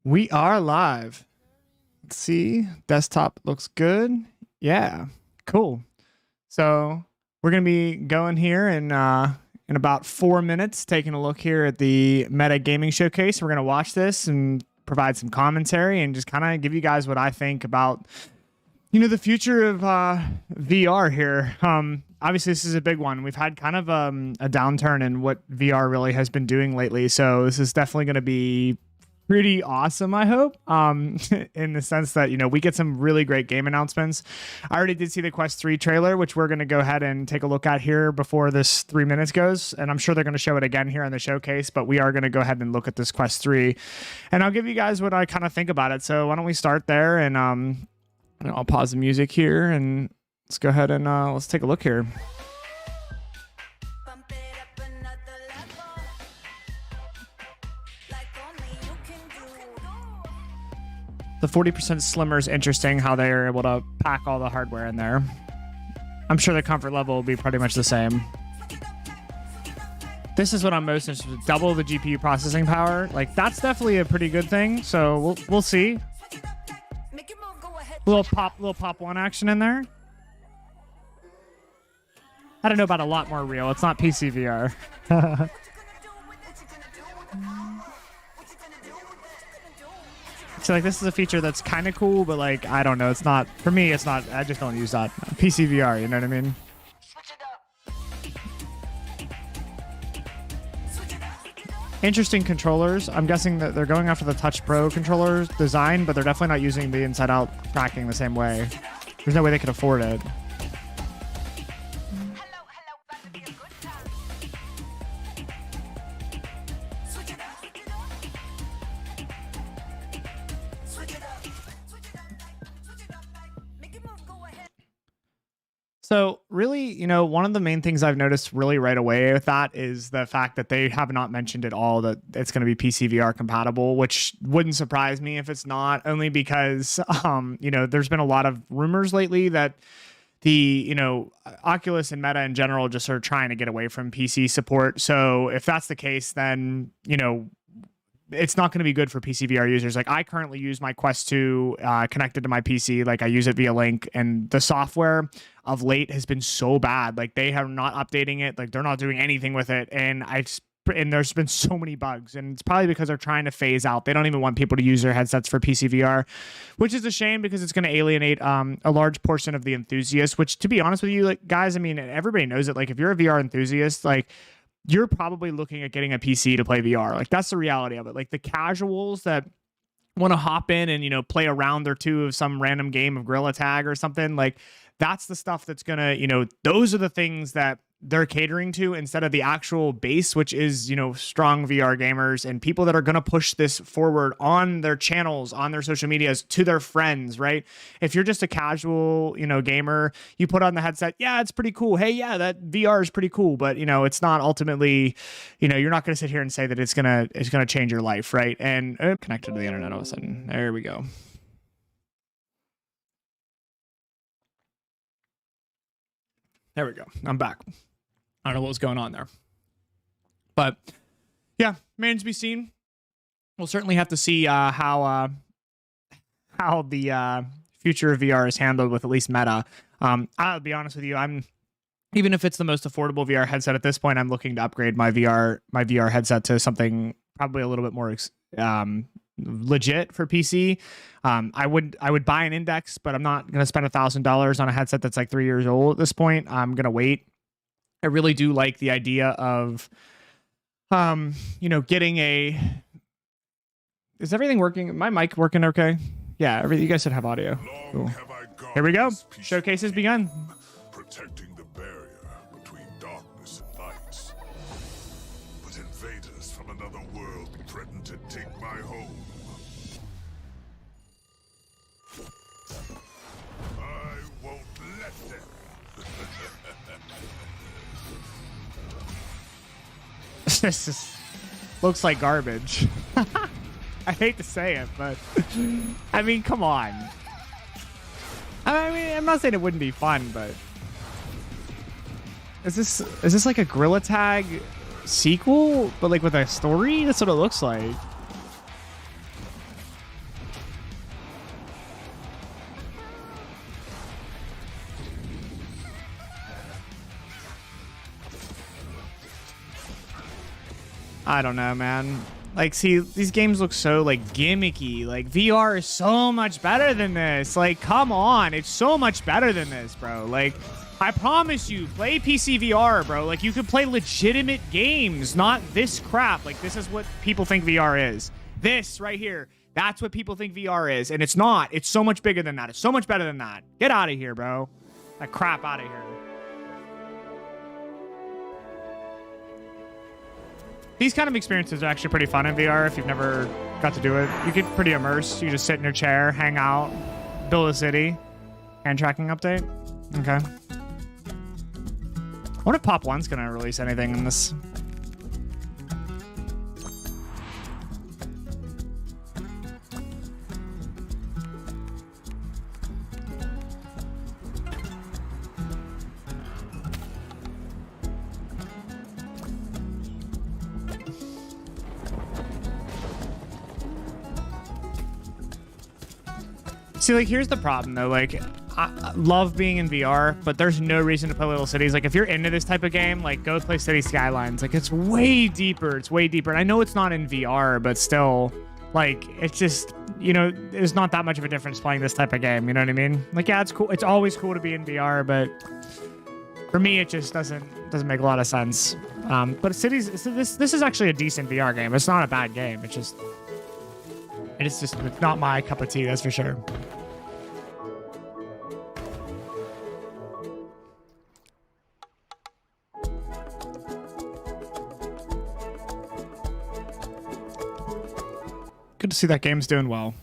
We are live. Let's see. Desktop looks good. Yeah, cool. So we're going to be going here in about 4 minutes, taking a look here at the Meta Gaming Showcase. We're going to watch this and provide some commentary and just kind of give you guys what I think about, the future of VR here. Obviously, this is a big one. We've had kind of a downturn in what VR really has been doing lately. So this is definitely going to be pretty awesome, I hope, in the sense that, we get some really great game announcements. I already did see the Quest 3 trailer, which we're going to go ahead and take a look at here before this 3 minutes goes. And I'm sure they're going to show it again here in the showcase, but we are going to go ahead and look at this Quest 3. And I'll give you guys what I kind of think about it. So why don't we start there, and I'll pause the music here and let's go ahead and let's take a look here. The 40% slimmer is interesting, how they are able to pack all the hardware in there. I'm sure the comfort level will be pretty much the same. This is what I'm most interested in. Double the GPU processing power. Like, that's definitely a pretty good thing. So we'll see. Little pop one action in there. I don't know about a lot more real. It's not PC VR. So like, this is a feature that's kind of cool, but like, I don't know. It's not, for me, it's not, I just don't use that. PC VR, you know what I mean? Interesting controllers. I'm guessing that they're going after the Touch Pro controller design, but they're definitely not using the inside out tracking the same way. There's no way they could afford it. So really, one of the main things I've noticed really right away with that is the fact that they have not mentioned at all that it's going to be PC VR compatible, which wouldn't surprise me if it's not, only because, there's been a lot of rumors lately that the, Oculus and Meta in general just are trying to get away from PC support. So if that's the case, then, it's not going to be good for PC VR users. Like, I currently use my Quest 2 connected to my PC. Like, I use it via Link, and the software of late has been so bad. Like, they are not updating it. Like, they're not doing anything with it. And there's been so many bugs, and it's probably because they're trying to phase out. They don't even want people to use their headsets for PC VR, which is a shame because it's going to alienate a large portion of the enthusiasts, which, to be honest with you, like, guys, I mean, everybody knows it. Like, if you're a VR enthusiast, like, you're probably looking at getting a PC to play VR. Like, that's the reality of it. Like, the casuals that want to hop in and, play a round or two of some random game of Gorilla Tag or something, like, that's the stuff that's gonna, those are the things that they're catering to instead of the actual base, which is, strong VR gamers and people that are going to push this forward on their channels, on their social medias, to their friends, right? If you're just a casual, gamer, you put on the headset, yeah, it's pretty cool. Hey, yeah, that VR is pretty cool, but, it's not ultimately, you're not going to sit here and say that it's going to change your life, right? And connected to the internet all of a sudden. There we go. There we go. I'm back. I don't know what was going on there. But yeah, remains to be seen. We'll certainly have to see how the future of VR is handled with at least Meta. I'll be honest with you, even if it's the most affordable VR headset at this point, I'm looking to upgrade my VR headset to something probably a little bit more legit for PC. I would buy an Index, but I'm not going to spend $1,000 on a headset that's like 3 years old at this point. I'm going to wait. I really do like the idea of, getting a... Is everything working? My mic working okay? Yeah, you guys should have audio. Cool. Here we go. Showcase has begun. Protecting the barrier between darkness and light. But invaders from another world threaten to take my home. I won't let them. This looks like garbage. I hate to say it, but I mean, come on. I mean, I'm not saying it wouldn't be fun, but is this like a Gorilla Tag sequel, but like with a story? That's what it looks like. I don't know, man. Like, see, these games look so, like, gimmicky. Like, VR is so much better than this. Like, come on. It's so much better than this, bro. Like, I promise you, play PC VR, bro. Like, you could play legitimate games, not this crap. Like, this is what people think VR is. This right here, that's what people think VR is. And it's not. It's so much bigger than that. It's so much better than that. Get out of here, bro. That crap out of here. These kind of experiences are actually pretty fun in VR if you've never got to do it. You get pretty immersed. You just sit in your chair, hang out, build a city. Hand tracking update. Okay. I wonder if Pop 1's going to release anything in this. See, like, here's the problem, though. Like, I love being in VR, but there's no reason to play Little Cities. Like, if you're into this type of game, like, go play City Skylines. Like, it's way deeper. It's way deeper. And I know it's not in VR, but still, like, it's just, you know, there's not that much of a difference playing this type of game. You know what I mean? Like, yeah, it's cool. It's always cool to be in VR, but for me, it just doesn't make a lot of sense. But Cities, this is actually a decent VR game. It's not a bad game. It's not my cup of tea, that's for sure. Good to see that game's doing well.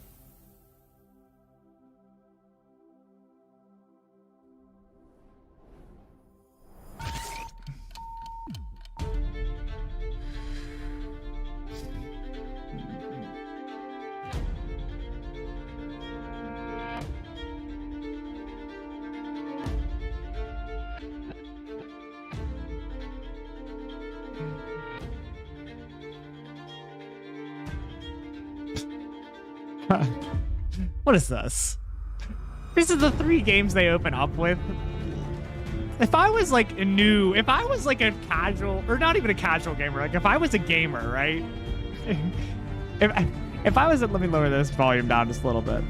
What is this? This is the 3 games they open up with. If I was like if I was like a casual, or not even a casual gamer, like if I was a gamer, right? If I was, let me lower this volume down just a little bit.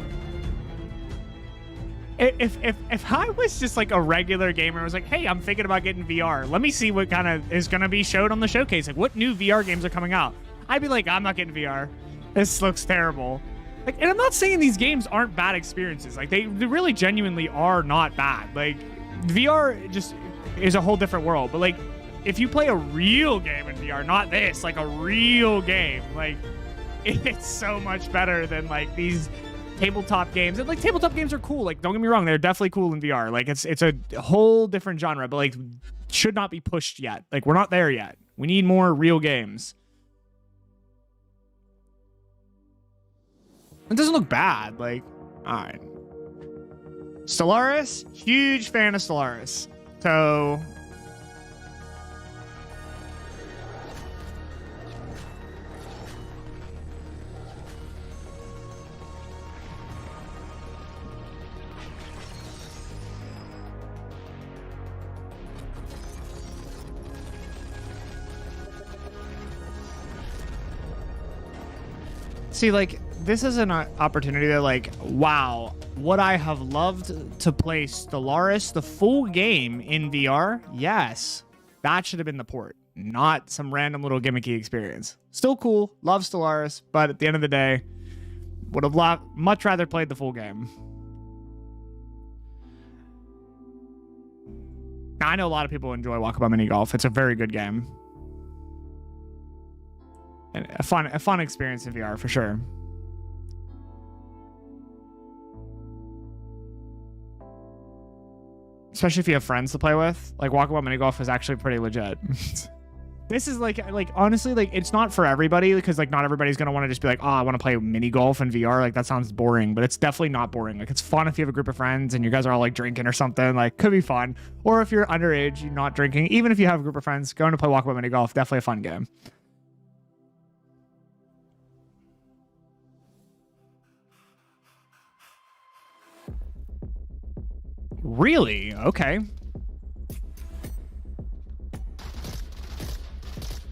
If I was just like a regular gamer and was like, hey, I'm thinking about getting VR. Let me see what kind of is going to be showed on the showcase. Like, what new VR games are coming out? I'd be like, I'm not getting VR. This looks terrible. Like, and I'm not saying these games aren't bad experiences. Like, they really genuinely are not bad. Like, VR just is a whole different world. But, like, if you play a real game in VR, not this, like a real game, like, it's so much better than, like, these tabletop games. And, like, tabletop games are cool. Like, don't get me wrong, they're definitely cool in VR. Like, it's a whole different genre, but, like, should not be pushed yet. Like, we're not there yet. We need more real games. It doesn't look bad. Like, all right. Stellaris, huge fan of Stellaris. So, see, like, this is an opportunity that, like, wow, would I have loved to play Stellaris, the full game, in VR? Yes. That should have been the port, not some random little gimmicky experience. Still cool, love Stellaris, but at the end of the day, would have much rather played the full game. Now, I know a lot of people enjoy Walkabout Mini Golf. It's a very good game. And a fun experience in VR, for sure. Especially if you have friends to play with. Like, Walkabout Mini Golf is actually pretty legit. This is like honestly, like, it's not for everybody, because, like, not everybody's gonna want to just be like, oh, I want to play mini golf in VR. Like, that sounds boring, but it's definitely not boring. Like, it's fun if you have a group of friends and you guys are all, like, drinking or something. Like, could be fun. Or if you're underage, you're not drinking, even if you have a group of friends, going to play Walkabout Mini Golf, definitely a fun game. Really? Okay.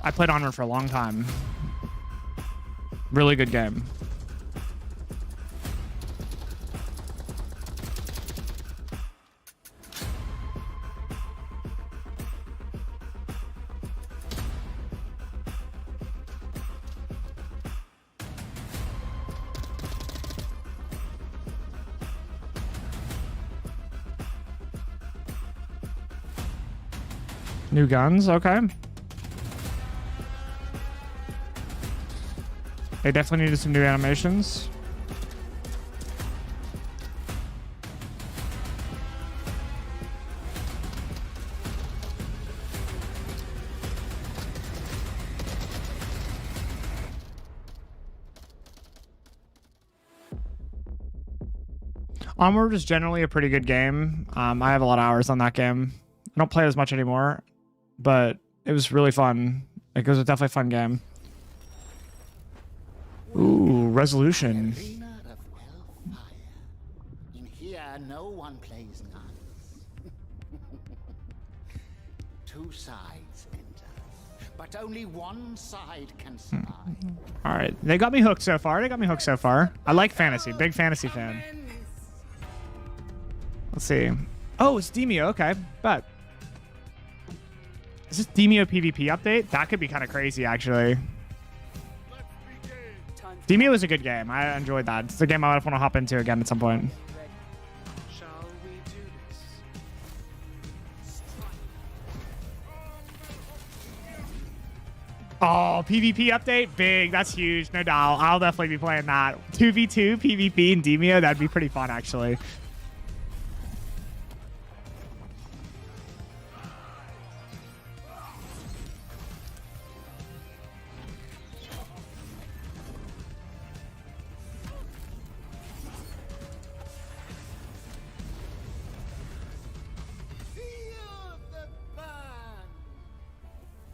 I played Onward for a long time. Really good game. New guns, okay. They definitely needed some new animations. Onward is generally a pretty good game. I have a lot of hours on that game. I don't play it as much anymore, but it was really fun. Like, it was definitely a fun game. Ooh, resolution. Arena of Hellfire. In here, no one plays nuns. Two sides enter, but only one side can survive. All right, they got me hooked so far. I like fantasy. Big fantasy fan. Let's see. Oh, it's Demio. Okay, bet. Is this Demio PvP update? That could be kind of crazy, actually. Demio is a good game. I enjoyed that. It's a game I want to hop into again at some point. Shall we do this? Oh, PvP update? Big. That's huge. No doubt. I'll definitely be playing that. 2v2 PvP in Demio. That'd be pretty fun, actually.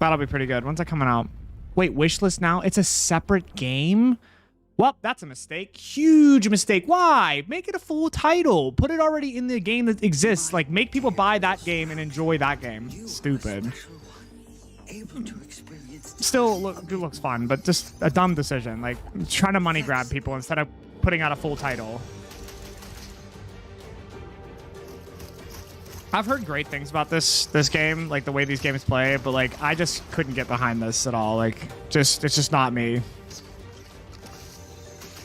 That'll be pretty good. When's that coming out? Wait, wishlist now? It's a separate game? Well, that's a mistake. Huge mistake. Why? Make it a full title. Put it already in the game that exists. Like, make people buy that game and enjoy that game. Stupid. Still looks fun, but just a dumb decision. Like, trying to money grab people instead of putting out a full title. I've heard great things about this game, like the way these games play, but like I just couldn't get behind this at all. Like, it's just not me.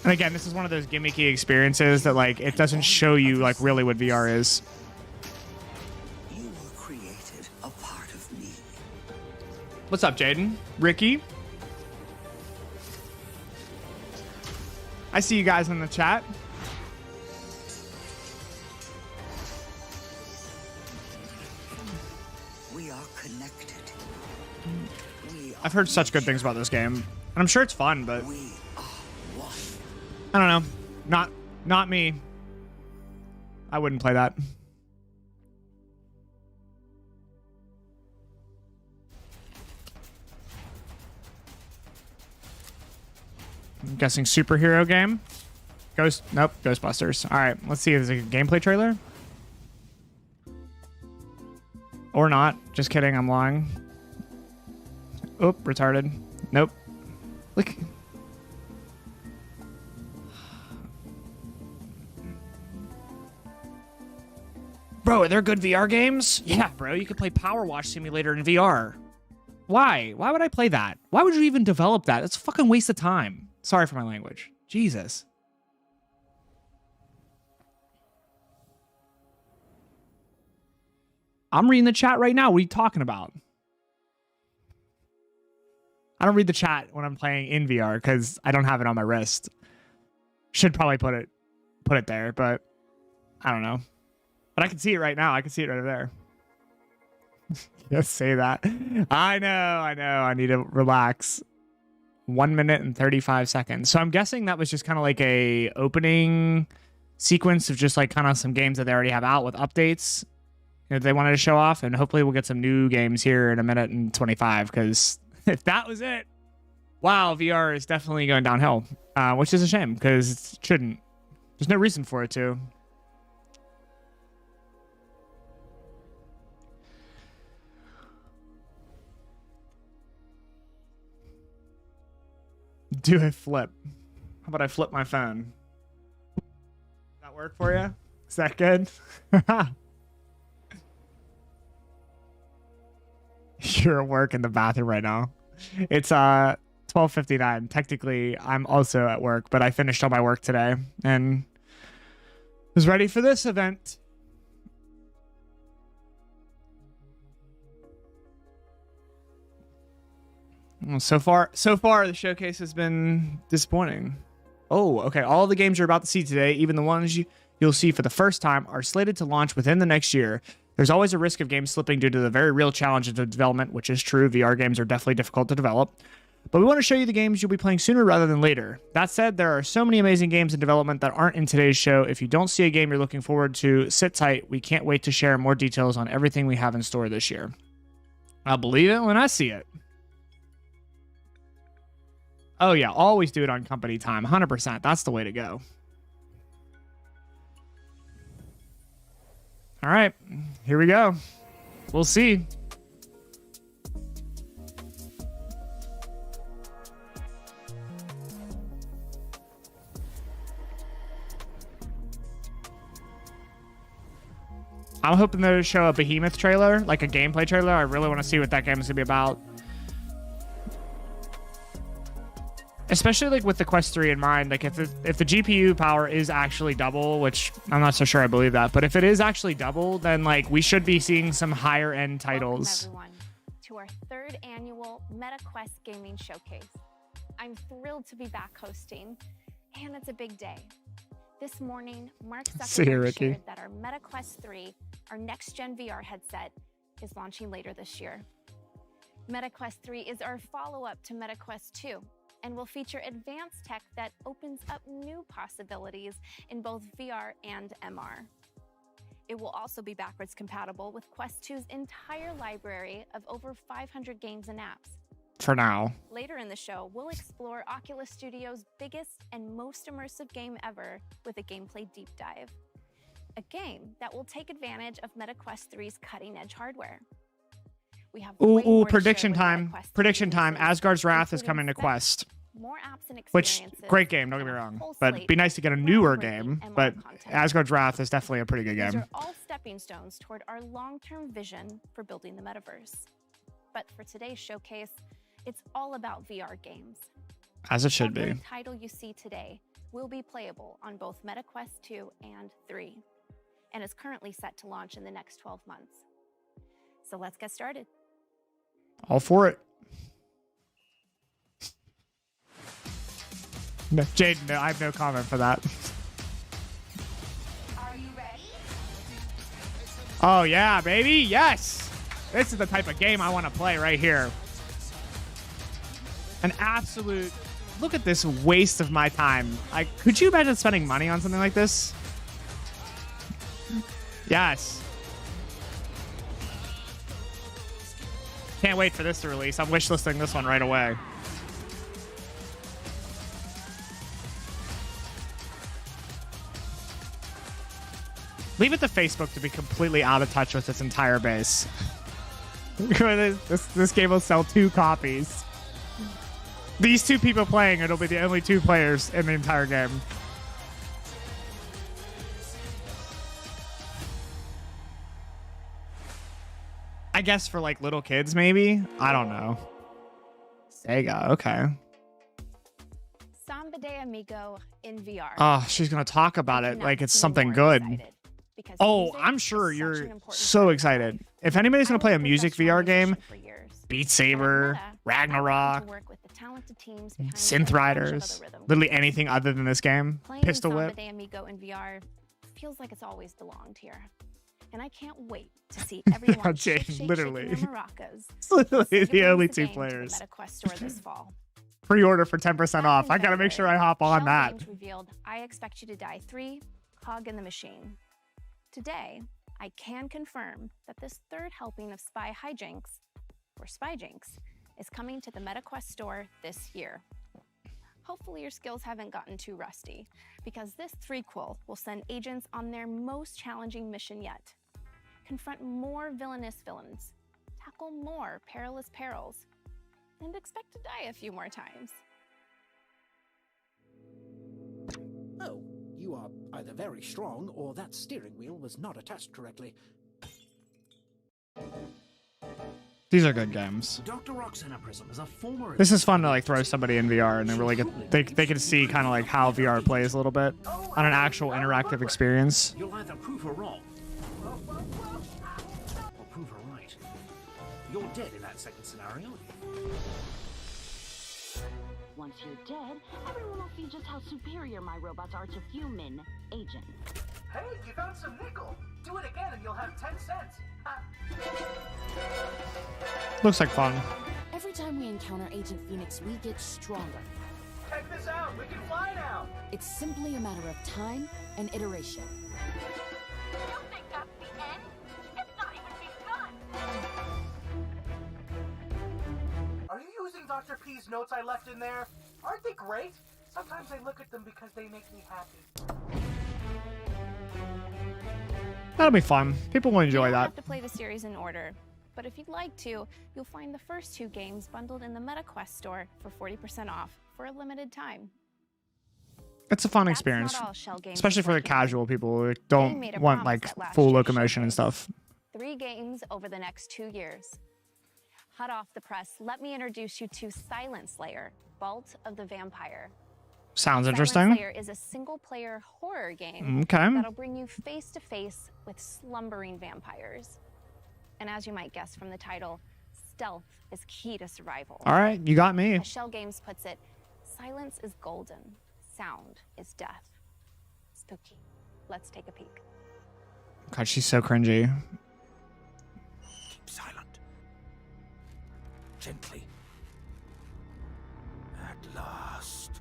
And again, this is one of those gimmicky experiences that like it doesn't show you like really what VR is. You were created a part of me. What's up, Jaden? Ricky? I see you guys in the chat. I've heard such good things about this game, and I'm sure it's fun, but I don't know. Not me. I wouldn't play that. I'm guessing superhero game. Nope, Ghostbusters. All right, let's see. There's a gameplay trailer. Or not. Just kidding. I'm lying. Oh, retarded. Nope. Look. Bro, are there good VR games? Yeah, bro. You could play Power Wash Simulator in VR. Why? Why would I play that? Why would you even develop that? It's a fucking waste of time. Sorry for my language. Jesus. I'm reading the chat right now. What are you talking about? I don't read the chat when I'm playing in VR because I don't have it on my wrist. Should probably put it there, but I don't know. But I can see it right now. I can see it right there. Yes, say that. I know. I need to relax. 1 minute and 35 seconds. So I'm guessing that was just kind of like a opening sequence of just like kind of some games that they already have out with updates that they wanted to show off, and hopefully we'll get some new games here in 1 minute and 25 because if that was it, wow, VR is definitely going downhill, which is a shame because it shouldn't. There's no reason for it to. do a flip. How about I flip my phone? Does that work for you? Is that good? You're at work in the bathroom right now. It's 12:59. Technically, I'm also at work, but I finished all my work today and was ready for this event. Well, so far, the showcase has been disappointing. Oh, okay. All the games you're about to see today, even the ones you'll see for the first time, are slated to launch within the next year. There's always a risk of games slipping due to the very real challenges of development, which is true. VR games are definitely difficult to develop. But we want to show you the games you'll be playing sooner rather than later. That said, there are so many amazing games in development that aren't in today's show. If you don't see a game you're looking forward to, sit tight. We can't wait to share more details on everything we have in store this year. I'll believe it when I see it. Oh yeah, always do it on company time. 100%. That's the way to go. All right, here we go. We'll see. I'm hoping to show a Behemoth trailer, like a gameplay trailer. I really want to see what that game is going to be about. Especially like with the Quest 3 in mind, like if the GPU power is actually double, which I'm not so sure I believe that, but if it is actually double, then like we should be seeing some higher end titles. Welcome everyone to our third annual MetaQuest Gaming Showcase. I'm thrilled to be back hosting, and it's a big day. This morning, Mark See you, Zuckerberg Ricky. shared that our MetaQuest 3, our next-gen VR headset, is launching later this year. MetaQuest 3 is our follow-up to MetaQuest 2, and will feature advanced tech that opens up new possibilities in both VR and MR. It will also be backwards compatible with Quest 2's entire library of over 500 games and apps. For now. Later in the show, we'll explore Oculus Studios' biggest and most immersive game ever with a gameplay deep dive. A game that will take advantage of MetaQuest 3's cutting-edge hardware. We have way more Ooh, to prediction share with time. MetaQuest 3 Prediction time. releases, Asgard's Wrath is including coming to specs, Quest. more apps and Which, experiences, great game, don't get me and a wrong. whole But slate be nice to get a of newer groundbreaking game. MR But content. Asgard's Wrath is definitely a pretty good These game. are all stepping stones toward our long-term vision for building the metaverse. But for today's showcase, it's all about VR games. As it should be. Every title you see today will be playable on both MetaQuest 2 and 3, and is currently set to launch in the next 12 months. So let's get started. All for it. No, Jaden, no, I have no comment for that. Are you ready? Oh, yeah, baby. Yes. This is the type of game I want to play right here. An absolute... Look at this waste of my time. Could you imagine spending money on something like this? Yes. Can't wait for this to release. I'm wishlisting this one right away. Leave it to Facebook to be completely out of touch with its entire base. This game will sell 2 copies. These 2 people playing, it'll be the only 2 players in the entire game. I guess for like little kids, maybe? I don't know. Sega, okay. Samba de Amigo in VR. Oh, she's going to talk about it Cannot like it's be something more good. excited, because Oh, music I'm is sure such you're an important so part of excited. life. If anybody's going to play I a was music professional VR game, musician for years. Beat But at Saber, Meta, I got Ragnarok, to work with the talented teams behind a Synth bunch of Riders, other rhythm literally groups. anything other than this game. Playing Pistol Samba Whip. de Amigo in VR feels like it's always belonged here. And I can't wait to see everyone Jane, shake literally. their maracas. It's literally Sega the brings only the 2 game to the players. MetaQuest store this fall. Pre-order for 10% Back off. in I gotta make sure I February, hop on Shell that. Games revealed I Expect You to Die 3, Cog in the Machine. Today, I can confirm that this third helping of Spy Hijinks, or Spyjinks, is coming to the MetaQuest store this year. Hopefully your skills haven't gotten too rusty, because this threequel will send agents on their most challenging mission yet. Confront more villainous villains, tackle more perilous perils, and expect to die a few more times. Oh, you are either very strong or that steering wheel was not attached correctly. These are good games. Dr. Roxana Prism is a former... This is fun to like throw somebody in VR and they really get they can see kind of like how VR plays a little bit on an actual interactive experience. You'll either prove her wrong or prove her right. You're dead in that second scenario. Once you're dead, everyone will see just how superior my robots are to human agents. Hey, you found some nickel. Do it again and you'll have 10 cents. Looks like fun. Every time we encounter Agent Phoenix, we get stronger. Check this out. We can fly now. It's simply a matter of time and iteration. You think that's the end? It's not even begun. Are you using Dr. P's notes I left in there? Aren't they great? Sometimes I look at them because they make me happy. That'll be fun. People will enjoy You don't that. have to play the series in order, but if you'd like to, you'll find the first 2 games bundled in the MetaQuest store for 40% off for a limited time. It's a fun That's experience, not all Shell Games especially is for the working on. casual people who They don't made a want promise like at last full year's locomotion and showcase. stuff. 3 games over the next 2 years. Hot off the press, let me introduce you to Silent Slayer, Vault of the Vampire. Sounds Silent interesting. Slayer is a single-player horror game Okay. that'll bring you face-to-face with slumbering vampires. And as you might guess from the title, stealth is key to survival. All right, you got me. As Shell Games puts it, silence is golden, sound is death. Spooky. Let's take a peek. God, she's so cringy. Keep silent. Gently. At last.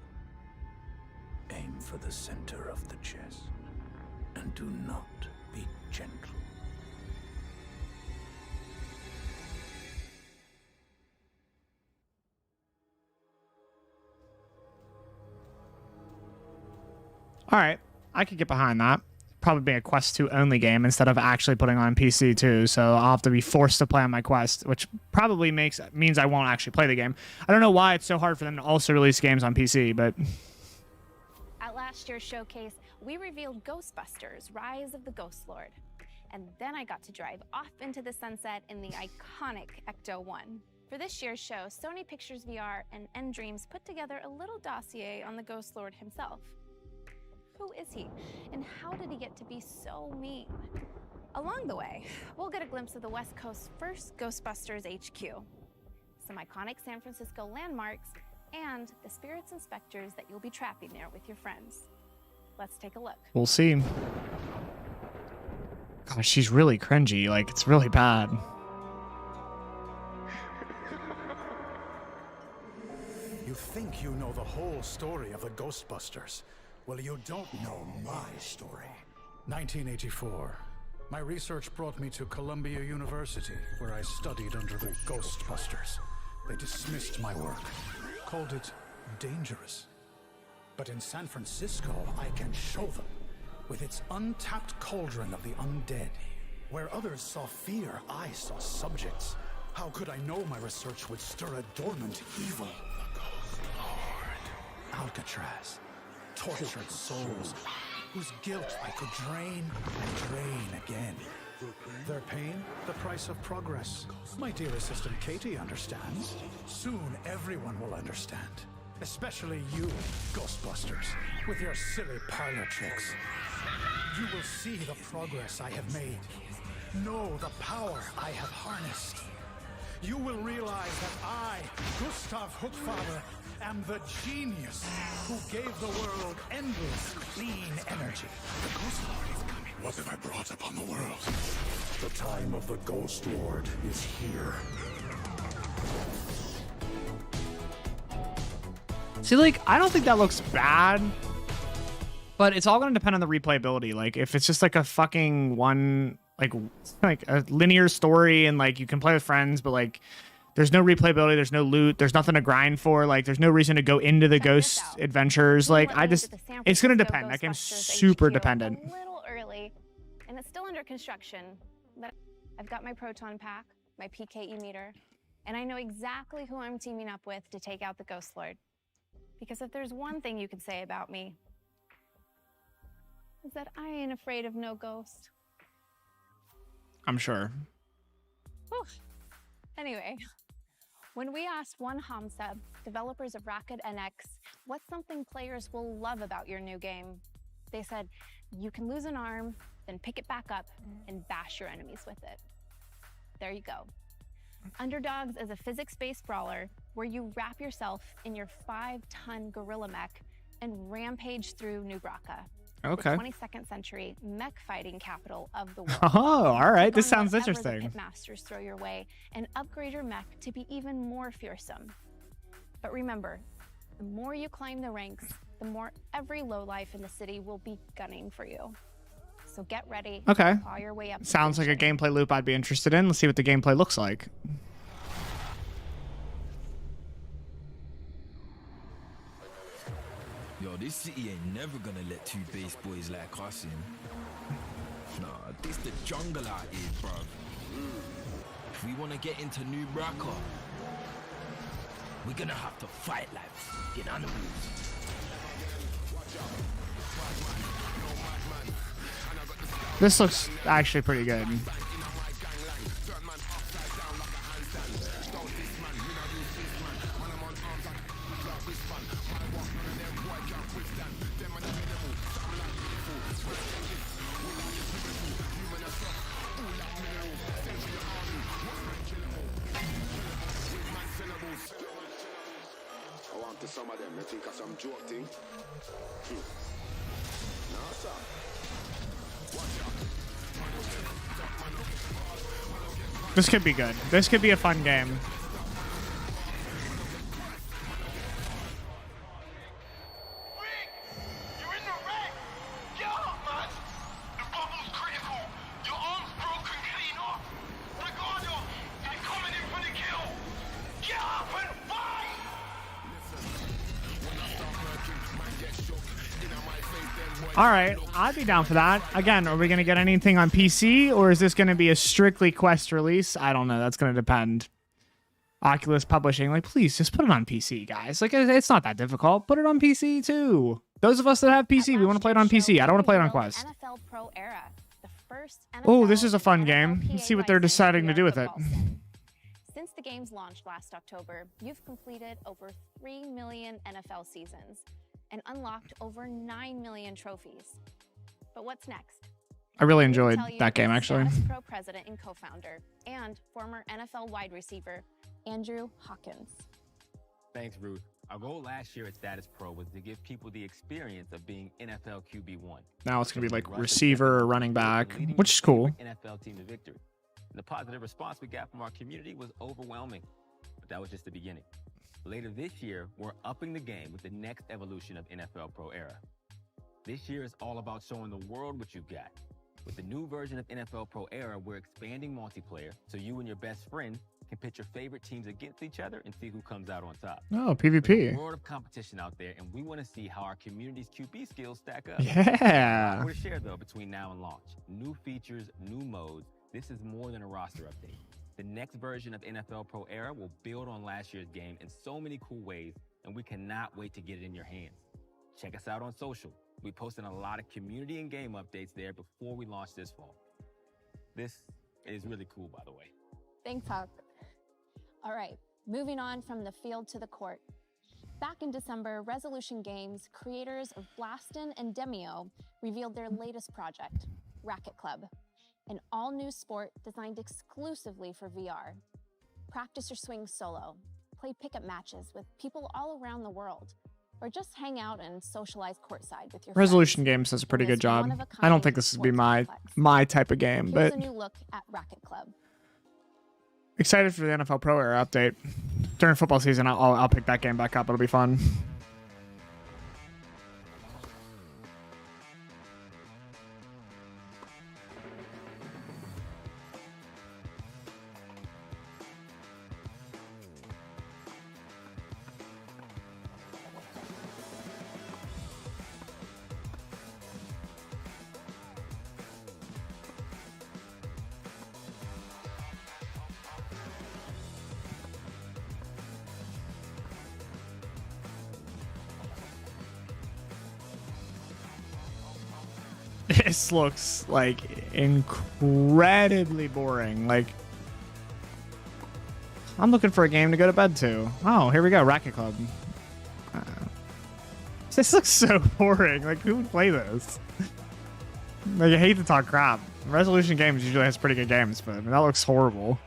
Aim for the center of the chest. And do not be gentle. All right, I could get behind that. Probably be a Quest 2 only game instead of actually putting on PC too. So I'll have to be forced to play on my Quest, which probably means I won't actually play the game. I don't know why it's so hard for them to also release games on PC, but At last year's showcase, we revealed Ghostbusters: Rise of the Ghost Lord. And then I got to drive off into the sunset in the iconic Ecto-1. For this year's show, Sony Pictures VR and nDreams put together a little dossier on the Ghost Lord himself. Who is he, and how did he get to be so mean? Along the way, we'll get a glimpse of the West Coast's first Ghostbusters HQ, some iconic San Francisco landmarks, and the spirits and specters that you'll be trapping there with your friends. Let's take a look. we'll see. Gosh, she's really cringy. Like, it's really bad. You think you know the whole story of the Ghostbusters. Well, you don't know my story. 1984. My research brought me to Columbia University, where I studied under the Ghostbusters. They dismissed my work, called it dangerous. But in San Francisco, I can show them, with its untapped cauldron of the undead. Where others saw fear, I saw subjects. How could I know my research would stir a dormant evil? The Ghost Lord. Alcatraz. Tortured souls, whose guilt I could drain and drain again. Their pain, the price of progress. My dear assistant Katie understands. Soon everyone will understand. Especially you, Ghostbusters, with your silly parlor tricks. You will see the progress I have made. Know the power I have harnessed. You will realize that I, Gustav Hookfather, am the genius who gave the world endless clean energy. The Ghost Lord is coming. What have I brought upon the world? The time of the Ghost Lord is here. See, like, I don't think that looks bad, but it's all going to depend on the replayability. Like, if it's just like a fucking one, like a linear story and like you can play with friends, but like there's no replayability, there's no loot, there's nothing to grind for, like there's no reason to go into the ghost adventures. Like, it's going to depend. That game's super dependent. A little early, and it's still under construction, but I've got my proton pack, my PKE meter, and I know exactly who I'm teaming up with to take out the Ghost Lord. Because if there's one thing you can say about me, is that I ain't afraid of no ghost. I'm sure. Whew. Anyway, when we asked One Hamsa, developers of Racket NX, what's something players will love about your new game, they said, you can lose an arm, then pick it back up and bash your enemies with it. There you go. Underdogs is a physics-based brawler where you wrap yourself in your 5-ton gorilla mech and rampage through New Bracca, Okay. the 22nd century mech fighting capital of the world. Oh, all right. Take This on sounds whatever interesting. The pitmasters throw your way and upgrade your mech to be even more fearsome. But remember, the more you climb the ranks, the more every lowlife in the city will be gunning for you. So get ready. Okay. To claw your way up. Sounds like a gameplay loop I'd be interested in. Let's see what the gameplay looks like. Yo, this city ain't never gonna let two base boys like us in. Nah, this the jungle out here, bruv. If we wanna get into New Bracca, we're gonna have to fight like fucking animals. This looks actually pretty good. I want to some of them, I think of some joke thing. No, sir. This could be good. This could be a fun game. All right, I'd be down for that. Again, are we going to get anything on PC, or is this going to be a strictly Quest release? I don't know. That's going to depend. Oculus Publishing, like, please just put it on PC, guys. Like, it's not that difficult. Put it on PC too. Those of us that have PC, we want to play it on PC. I don't want to play it on Quest. NFL Pro Era, the first Oh, this is a fun game. Let's see what they're deciding to do with it. Since the games launched last October, you've completed over 3 million NFL seasons and unlocked over 9 million trophies. But what's next? I really enjoyed that game, actually. Status Pro president and co-founder and former NFL wide receiver Andrew Hawkins. Thanks, Ruth. Our goal last year at Status Pro was to give people the experience of being NFL QB1. Now it's going to be like receiver or running back, which is cool. NFL team to victory. And the positive response we got from our community was overwhelming. But that was just the beginning. Later this year, we're upping the game with the next evolution of NFL Pro Era. This year is all about showing the world what you've got. With the new version of NFL Pro Era, we're expanding multiplayer so you and your best friend can pit your favorite teams against each other and see who comes out on top. Oh, There's PvP. a world of competition out there, and we want to see how our community's QB skills stack up. Yeah. We're share though between now and launch. New features, new modes. This is more than a roster update. The next version of NFL Pro Era will build on last year's game in so many cool ways, and we cannot wait to get it in your hands. Check us out on social. We posted a lot of community and game updates there before we launch this fall. This is really cool, by the way. Thanks, Hawk. All right, moving on from the field to the court. Back in December, Resolution Games, creators of Blastin and Demio, revealed their latest project, Racket Club, an all-new sport designed exclusively for VR. Practice your swing solo, play pickup matches with people all around the world, or just hang out and socialize courtside with your Resolution friends. Games does a pretty in this good job. one-of-a-kind I don't think this would be my type of game, Here's but a new look at Racket Club. excited for the NFL Pro Era update. During football season, I'll pick that game back up. It'll be fun. This looks like incredibly boring. Like, I'm looking for a game to go to bed to. Oh, here we go. Racket Club. This looks so boring. Like, who would play this? Like, I hate to talk crap. Resolution Games usually has pretty good games, but I mean, that looks horrible.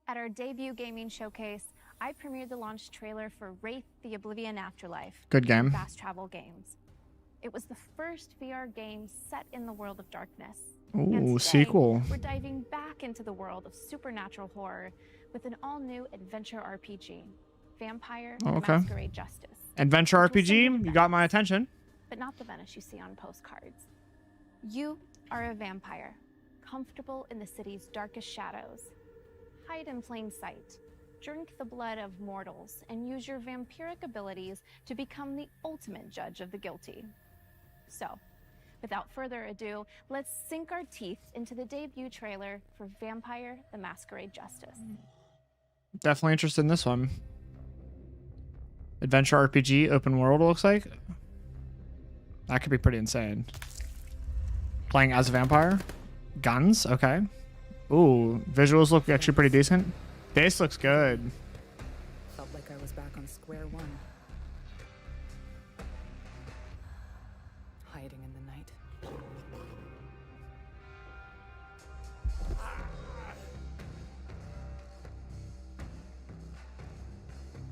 At our debut gaming showcase, I premiered the launch trailer for Wraith: The Oblivion Afterlife. Good game. Fast Travel Games. It was the first VR game set in the world of darkness. And Ooh, today, sequel. We're diving back into the world of supernatural horror with an all-new adventure RPG, Vampire: Oh, The okay. Masquerade Justice. Adventure Which will send RPG, you got my attention. But not the Venice you see on postcards. You are a vampire, comfortable in the city's darkest shadows. Hide in plain sight, drink the blood of mortals, and use your vampiric abilities to become the ultimate judge of the guilty. So, without further ado, let's sink our teeth into the debut trailer for Vampire: The Masquerade Justice. Definitely interested in this one. Adventure RPG, open world, it looks like. That could be pretty insane. Playing as a vampire. Guns, okay. Ooh, visuals look actually pretty decent. This looks good. Felt like I was back on square one. Hiding in the night.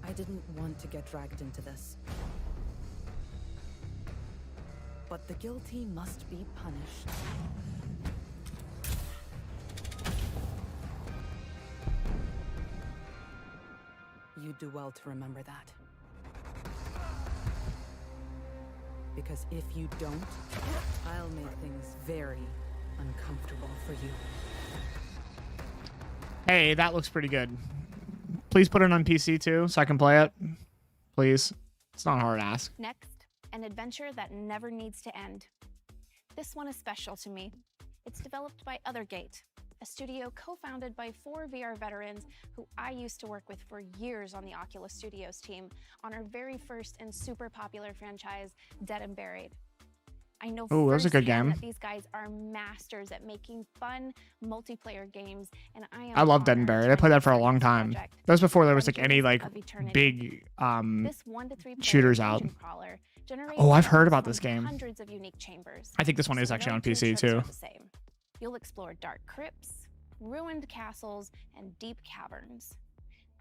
I didn't want to get dragged into this. But the guilty must be punished. You do well to remember that. Because if you don't, I'll make things very uncomfortable for you. Hey, that looks pretty good. Please put it on PC too, so I can play it. Please. It's not a hard ask. Next, an adventure that never needs to end. This one is special to me. It's developed by Othergate, a studio co-founded by 4 VR veterans who I used to work with for years on the Oculus Studios team on our very first and super popular franchise, Dead and Buried. I know Ooh, that was a good firsthand game. that these guys are masters at making fun multiplayer games, and I love Dead and Buried. I played that for a long time. That was before there was like any like big This 1 to 3 player shooters out. dungeon crawler generates Oh, I've heard sounds about this from game. Hundreds of unique chambers. I think this one is So actually no on two PC trips too. are the same. You'll explore dark crypts, ruined castles, and deep caverns.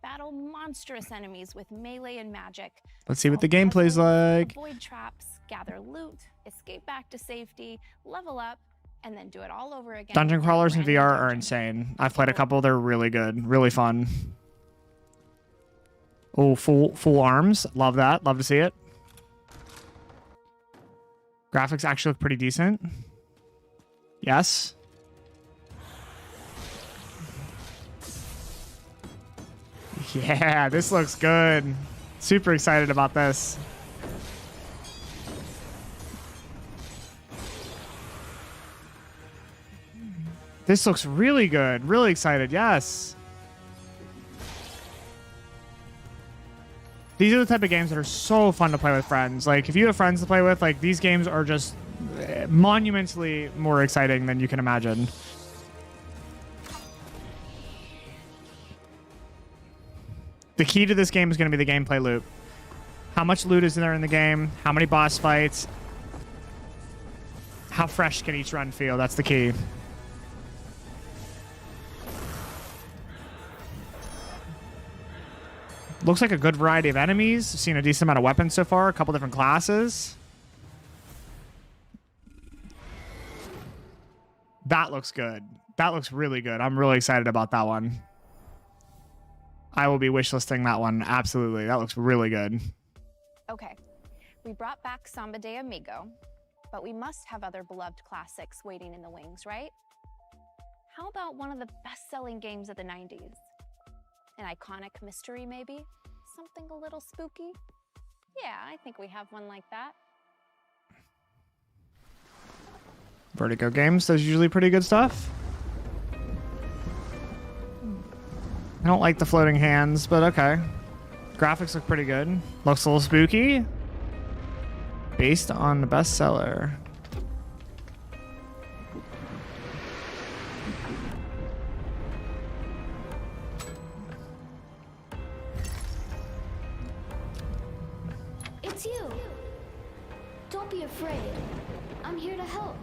Battle monstrous enemies with melee and magic. Let's see what the solve gameplay's puzzles, like. Avoid traps, gather loot, escape back to safety, level up, and then do it all over again. Dungeon in a crawlers in brand new VR are dungeon. insane. I've played a couple. They're really good. Really fun. Oh, full arms. Love that. Love to see it. Graphics actually look pretty decent. Yes. Yeah, this looks good. Super excited about this. This looks really good. Really excited. Yes. These are the type of games that are so fun to play with friends. Like, if you have friends to play with, like, these games are just monumentally more exciting than you can imagine. The key to this game is going to be the gameplay loop. How much loot is there in the game? How many boss fights? How fresh can each run feel? That's the key. Looks like a good variety of enemies. I've seen a decent amount of weapons so far. A couple different classes. That looks good. That looks really good. I'm really excited about that one. I will be wishlisting that one. Absolutely. That looks really good. Okay, we brought back Samba de Amigo, but we must have other beloved classics waiting in the wings, right? How about one of the best-selling games of the 90s? An iconic mystery, maybe? Something a little spooky? Yeah, I think we have one like that. Vertigo games. Those are usually pretty good stuff. I don't like the floating hands, but okay. Graphics look pretty good. Looks a little spooky. Based on the bestseller. It's you. Don't be afraid. I'm here to help.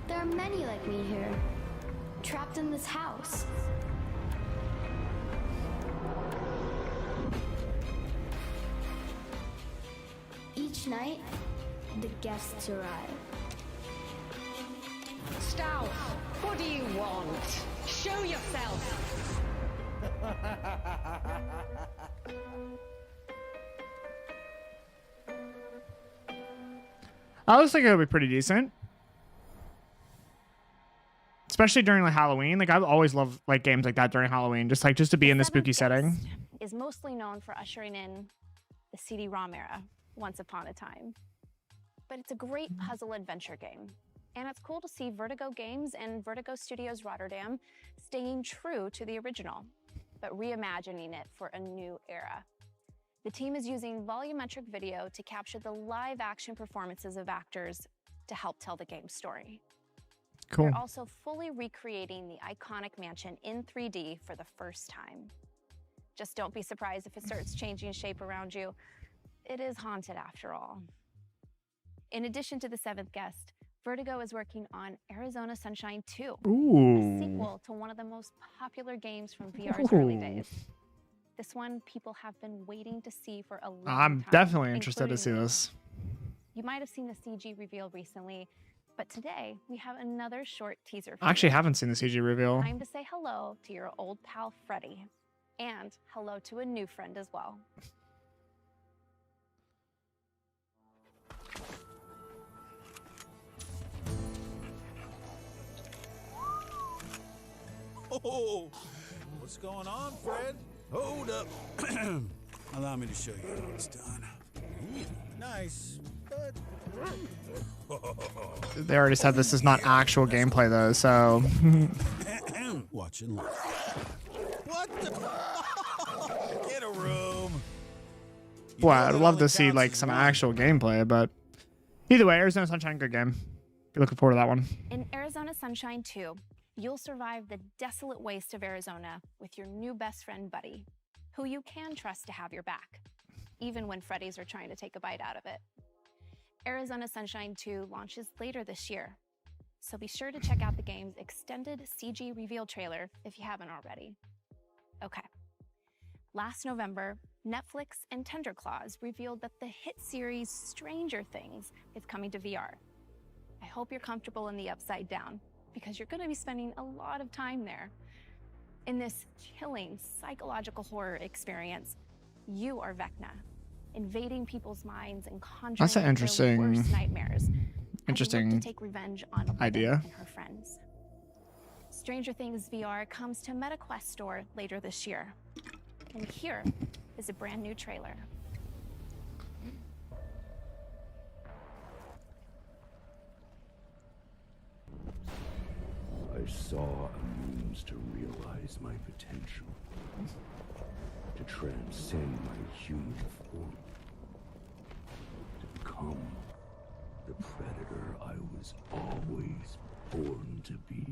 There are many like me here, trapped in this house. Each night, the guests arrive. Stout, what do you want? Show yourself. I was thinking it would be pretty decent. Especially during like Halloween. Like I always love like games like that during Halloween. Just to be in the spooky setting. Is mostly known for ushering in the CD-ROM era, once upon a time. But it's a great puzzle adventure game. And it's cool to see Vertigo Games and Vertigo Studios Rotterdam staying true to the original, but reimagining it for a new era. The team is using volumetric video to capture the live action performances of actors to help tell the game's story. Cool. They're also fully recreating the iconic mansion in 3D for the first time. Just don't be surprised if it starts changing shape around you. It is haunted after all. In addition to The Seventh Guest, Vertigo is working on Arizona Sunshine 2, a sequel to one of the most popular games from VR's early days. This one people have been waiting to see for a long time. I'm definitely interested to see including me. this. You might have seen the CG reveal recently, but today we have another short teaser for I actually you. haven't seen the CG reveal. Time to say hello to your old pal Freddy, and hello to a new friend as well. Oh, what's going on, Fred? Hold up. Allow me to show you how it's done. Nice, but... They already said this is not actual gameplay though, so Watch and learn. What the? Get a room. well, I'd love to see like some actual gameplay, but either way, Arizona Sunshine, good game. Be looking forward to that one. In Arizona Sunshine 2, you'll survive the desolate waste of Arizona with your new best friend, Buddy, who you can trust to have your back, even when Freddy's are trying to take a bite out of it. Arizona Sunshine 2 launches later this year, so be sure to check out the game's extended CG reveal trailer if you haven't already. Okay. Last November, Netflix and Tenderclaws revealed that the hit series Stranger Things is coming to VR. I hope you're comfortable in the Upside Down, because you're going to be spending a lot of time there. In this chilling psychological horror experience, you are Vecna, invading people's minds and conjuring That's an their interesting- worst nightmares. interesting as you look to take revenge on Elena idea. and her friends. Stranger Things VR comes to MetaQuest Store later this year. And here is a brand new trailer. I saw a means to realize my potential, to transcend my human form, to become the predator I was always born to be.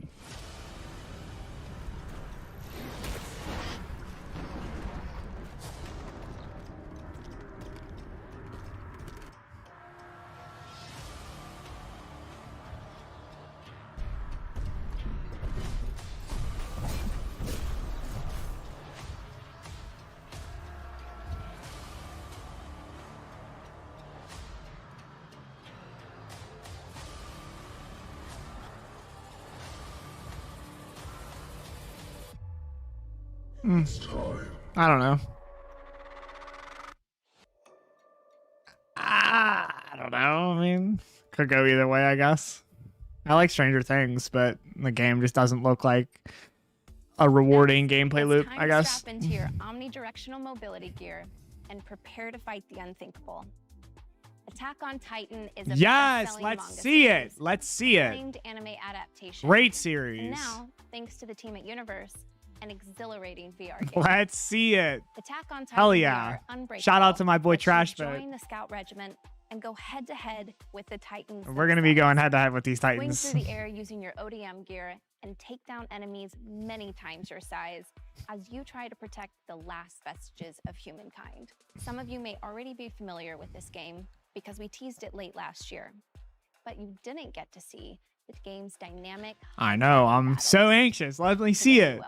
I don't know. I don't know. I mean, could go either way, I guess. I like Stranger Things, but the game just doesn't look like a rewarding gameplay loop, Time I to guess. strap into your omnidirectional mobility gear and prepare to fight the unthinkable. Attack on Titan is a Yes, best-selling let's manga see series, it. Let's see it. acclaimed anime adaptation. Great And series. now, thanks to the team at Universe, and exhilarating VR game. Let's see it. Attack on Titan Hell yeah. VR Unbreakable Shout out to my boy lets you Trash Boat. Join the Scout Regiment and go head to head with the Titans. We're going to be going head to head with these Swing Titans. through the air using your ODM gear and take down enemies many times your size as you try to protect the last vestiges of humankind. Some of you may already be familiar with this game because we teased it late last year, but you didn't get to see the game's dynamic. I know. I'm so anxious. Let me see it.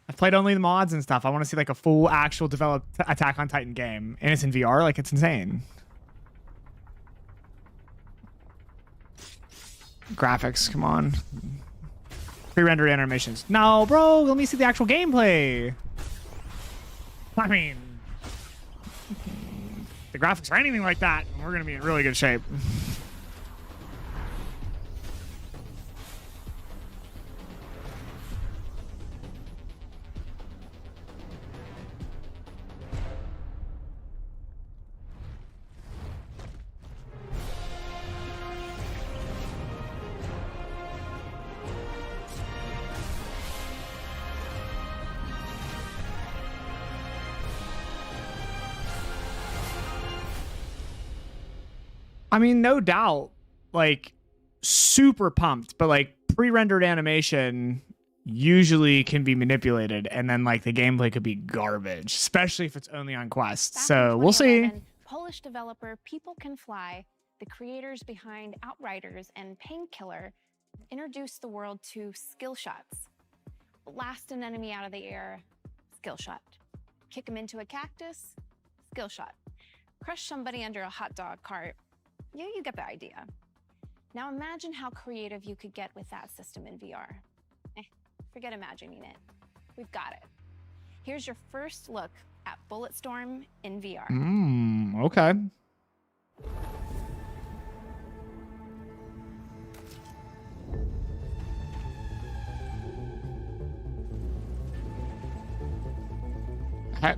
I've played only the mods and stuff. I want to see like a full actual developed Attack on Titan game. And it's in VR. Like, it's insane. Graphics, come on. Pre-rendered animations. No, bro, let me see the actual gameplay. I mean, the graphics are anything like that, we're gonna be in really good shape. I mean, no doubt, like, super pumped, but like pre-rendered animation usually can be manipulated, and then like the gameplay could be garbage, especially if it's only on Quest. So we'll see. Polish developer People Can Fly, the creators behind Outriders and Painkiller, introduced the world to skill shots. Blast an enemy out of the air, skill shot. Kick him into a cactus, skill shot. Crush somebody under a hot dog cart. You get the idea. Now imagine how creative you could get with that system in VR. Forget imagining it. We've got it. Here's your first look at Bulletstorm in VR. Okay.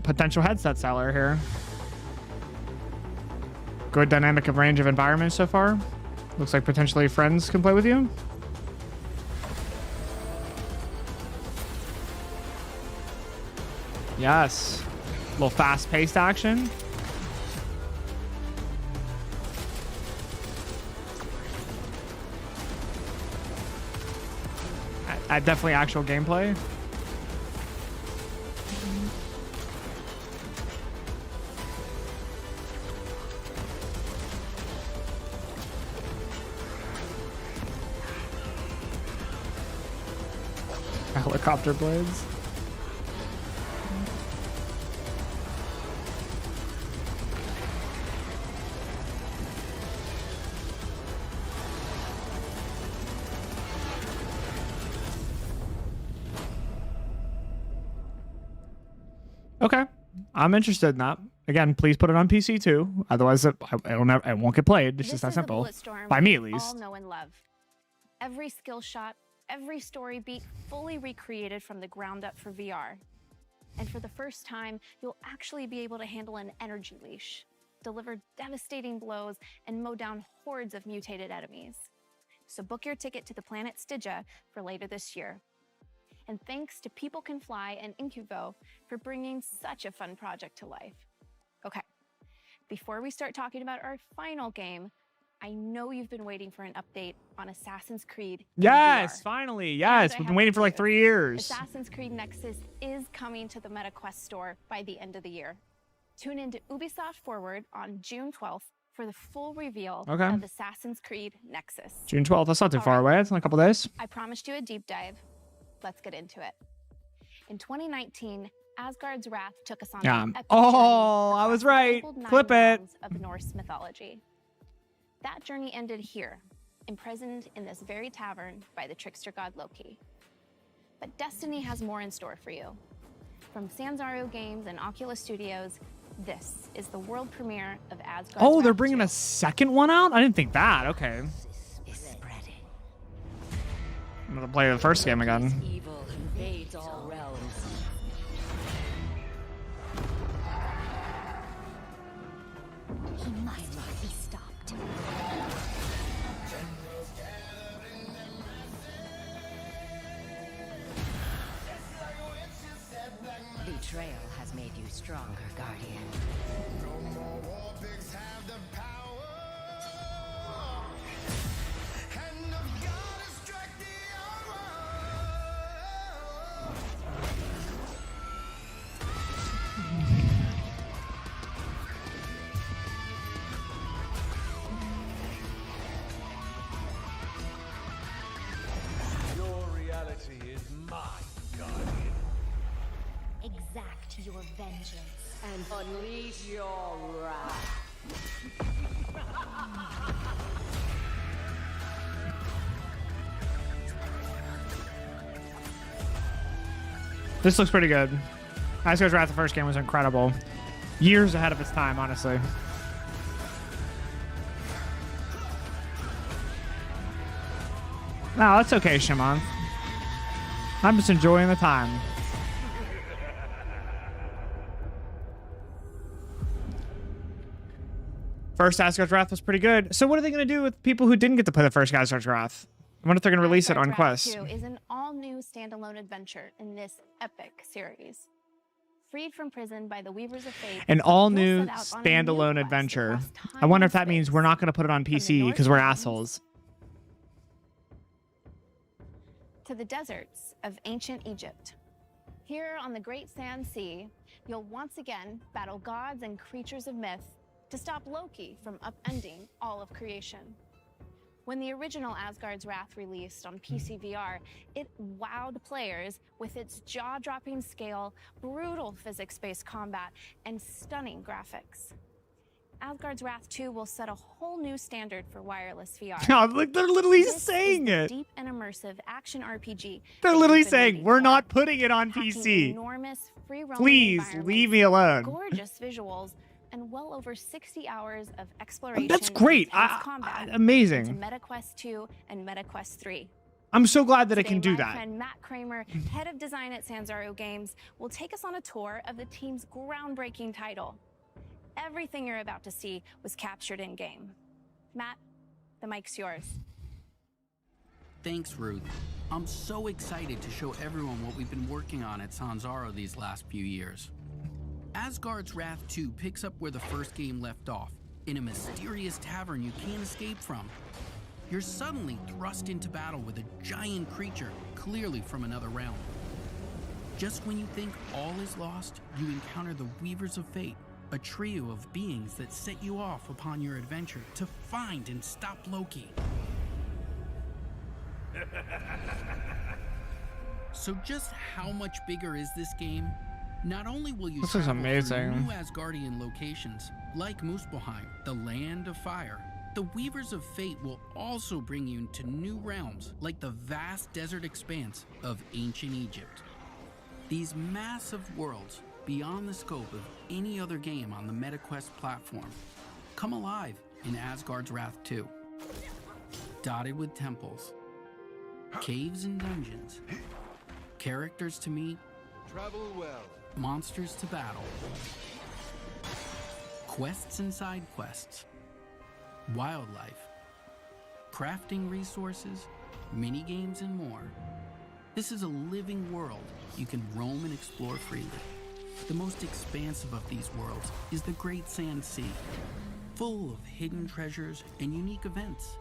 Potential headset seller here. Good dynamic of range of environments so far. Looks like potentially friends can play with you. Yes. A little fast-paced action. Definitely actual gameplay. Helicopter blades. Okay, I'm interested in that. Again, please put it on PC too. Otherwise, it won't get played. It's just that simple. By me, at least. All know and love. Every skill shot, every story beat fully recreated from the ground up for VR. And for the first time, you'll actually be able to handle an energy leash, deliver devastating blows, and mow down hordes of mutated enemies. So book your ticket to the planet Stygia for later this year. And thanks to People Can Fly and Incuvo for bringing such a fun project to life. Okay, before we start talking about our final game, I know you've been waiting for an update on Assassin's Creed. Yes, finally. Yes, we've been waiting for like 3 years. Assassin's Creed Nexus is coming to the MetaQuest store by the end of the year. Tune in to Ubisoft Forward on June 12th for the full reveal of Assassin's Creed Nexus. June 12th. That's not too far away. It's in a couple days. I promised you a deep dive. Let's get into it. In 2019, Asgard's Wrath took us on an epic Oh, I was right. Flip it. Of Norse mythology. That journey ended here, imprisoned in this very tavern by the trickster god Loki. But Destiny has more in store for you. From Sanzaru Games and Oculus Studios, this is the world premiere of Asgard's Oh, they're Wrath bringing a second one out? I didn't think that. Okay. I'm gonna play the first game again. Evil invades all realms. He must not be stopped. betrayal has made you stronger, Guardian. No more war pigs have the power. Hand of God has struck the hour. Your reality is mine, Guardian. Exact your vengeance. And unleash your wrath. This looks pretty good. Asgard's Wrath, the first game, was incredible. Years ahead of its time, honestly. No, that's okay, Shimon. I'm just enjoying the time. First Asgard's Wrath was pretty good. So what are they going to do with people who didn't get to play the first Asgard's Wrath? I wonder if they're going to release it on Asgard's Quest. Wrath 2 is an all-new standalone adventure in this epic series. Freed from prison by the Weavers of Fate, An all-new you'll set out on a new standalone quest adventure. across time I wonder if and that means space. we're not going to put it on PC because we're assholes. To the deserts of ancient Egypt. Here on the Great Sand Sea, you'll once again battle gods and creatures of myth to stop Loki from upending all of creation. When the original Asgard's Wrath released on PC VR, it wowed players with its jaw-dropping scale, brutal physics-based combat, and stunning graphics. Asgard's Wrath 2 will set a whole new standard for wireless VR. Oh, look, they're literally This saying is the it. deep and immersive action RPG. They're that literally you've been saying, waiting we're for. not putting it on Packing PC. Enormous, free-roaming Please, environments, leave me alone. Gorgeous visuals, and well over 60 hours of exploration. That's great. and intense combat Amazing. into MetaQuest 2 and MetaQuest 3. I'm so glad that it can Today, do my that. friend Matt Kramer, head of design at Sanzaro Games, will take us on a tour of the team's groundbreaking title. Everything you're about to see was captured in-game. Matt, the mic's yours. Thanks, Ruth. I'm so excited to show everyone what we've been working on at Sanzaro these last few years. Asgard's Wrath 2 picks up where the first game left off, in a mysterious tavern you can't escape from. You're suddenly thrust into battle with a giant creature, clearly from another realm. Just when you think all is lost, you encounter the Weavers of Fate, a trio of beings that set you off upon your adventure to find and stop Loki. So just how much bigger is this game? Not only will you This is travel through amazing. new Asgardian locations, like Muspelheim, the Land of Fire, the Weavers of Fate will also bring you into new realms, like the vast desert expanse of ancient Egypt. These massive worlds, beyond the scope of any other game on the MetaQuest platform, come alive in Asgard's Wrath 2. Dotted with temples, caves and dungeons, characters to meet, Travel well. monsters to battle, quests and side quests, wildlife, crafting resources, mini-games, and more. This is a living world you can roam and explore freely. The most expansive of these worlds is the Great Sand Sea, full of hidden treasures and unique events.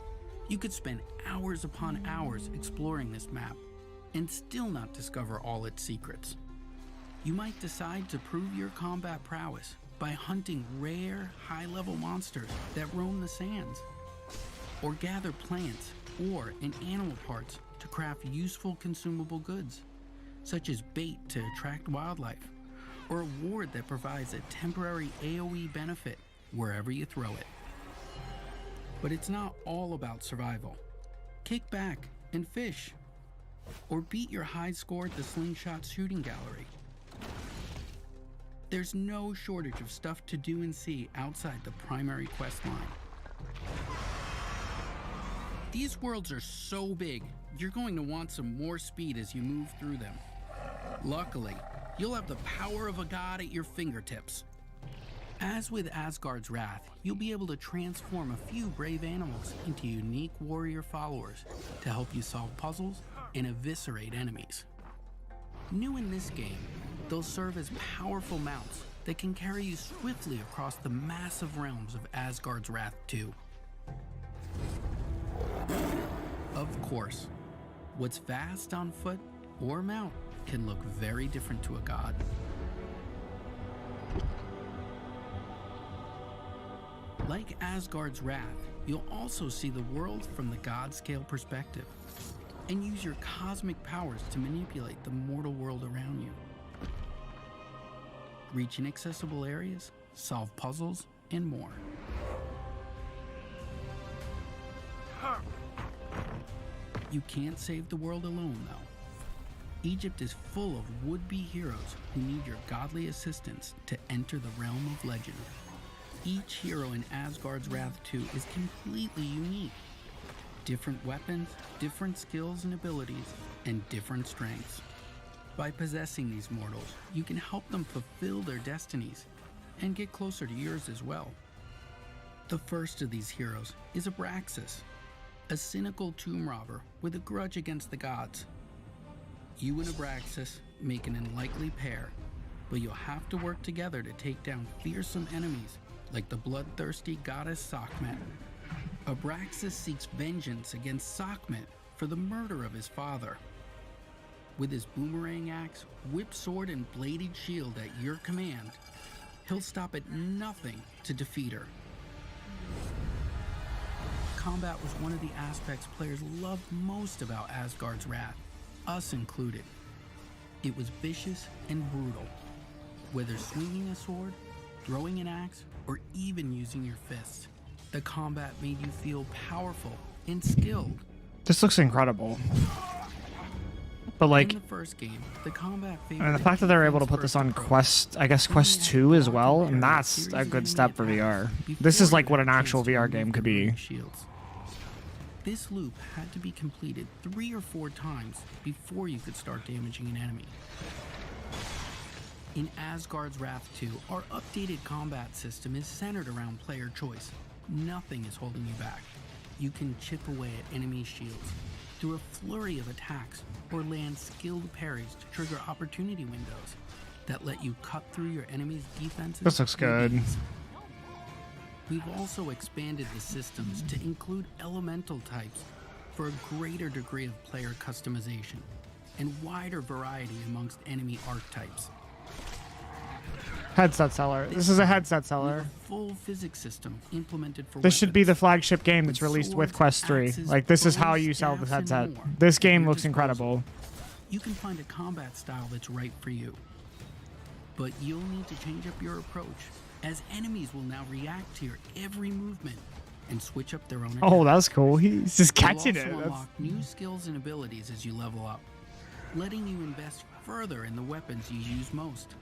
You could spend hours upon hours exploring this map and still not discover all its secrets. You might decide to prove your combat prowess by hunting rare, high-level monsters that roam the sands, or gather plants or and animal parts to craft useful consumable goods, such as bait to attract wildlife, or a ward that provides a temporary AoE benefit wherever you throw it. But it's not all about survival. Kick back and fish, or beat your high score at the Slingshot Shooting Gallery. There's no shortage of stuff to do and see outside the primary quest line. These worlds are so big, you're going to want some more speed as you move through them. Luckily, you'll have the power of a god at your fingertips. As with Asgard's Wrath, you'll be able to transform a few brave animals into unique warrior followers to help you solve puzzles and eviscerate enemies. New in this game, They'll serve as powerful mounts that can carry you swiftly across the massive realms of Asgard's Wrath 2. Of course, what's fast on foot or mount can look very different to a god. Like Asgard's Wrath, you'll also see the world from the god-scale perspective and use your cosmic powers to manipulate the mortal world around you. Reach inaccessible areas, solve puzzles, and more. You can't save the world alone, though. Egypt is full of would-be heroes who need your godly assistance to enter the realm of legend. Each hero in Asgard's Wrath 2 is completely unique. Different weapons, different skills and abilities, and different strengths. By possessing these mortals, you can help them fulfill their destinies and get closer to yours as well. The first of these heroes is Abraxas, a cynical tomb robber with a grudge against the gods. You and Abraxas make an unlikely pair, but you'll have to work together to take down fearsome enemies like the bloodthirsty goddess Sekhmet. Abraxas seeks vengeance against Sekhmet for the murder of his father. With his boomerang axe, whip sword, and bladed shield at your command, he'll stop at nothing to defeat her. Combat was one of the aspects players loved most about Asgard's Wrath, us included. It was vicious and brutal. Whether swinging a sword, throwing an axe, or even using your fists, the combat made you feel powerful and skilled. This looks incredible. But like, in the first game, the combat and the fact that they're able to put this on Quest, I guess Quest 2 as well, and that's a good step for VR. This is like what an actual VR game could be. This loop had to be completed 3 or 4 times before you could start damaging an enemy. In Asgard's Wrath 2, our updated combat system is centered around player choice. Nothing is holding you back. You can chip away at enemy shields through a flurry of attacks or land skilled parries to trigger opportunity windows that let you cut through your enemy's defenses. This looks good. We've also expanded the systems to include elemental types for a greater degree of player customization and wider variety amongst enemy archetypes. Headset seller. This is a headset seller. Full physics system implemented for This should be the flagship game that's released with Quest 3. Like, this is how you sell the headset. This game looks incredible. You can find a combat style that's right for you. But you'll need to change up your approach, as enemies will now react to your every movement and switch up their own attacks. Oh, that's cool. He's just catching You'll it. also unlock new skills and abilities as you level up, letting you invest further in the weapons you use most.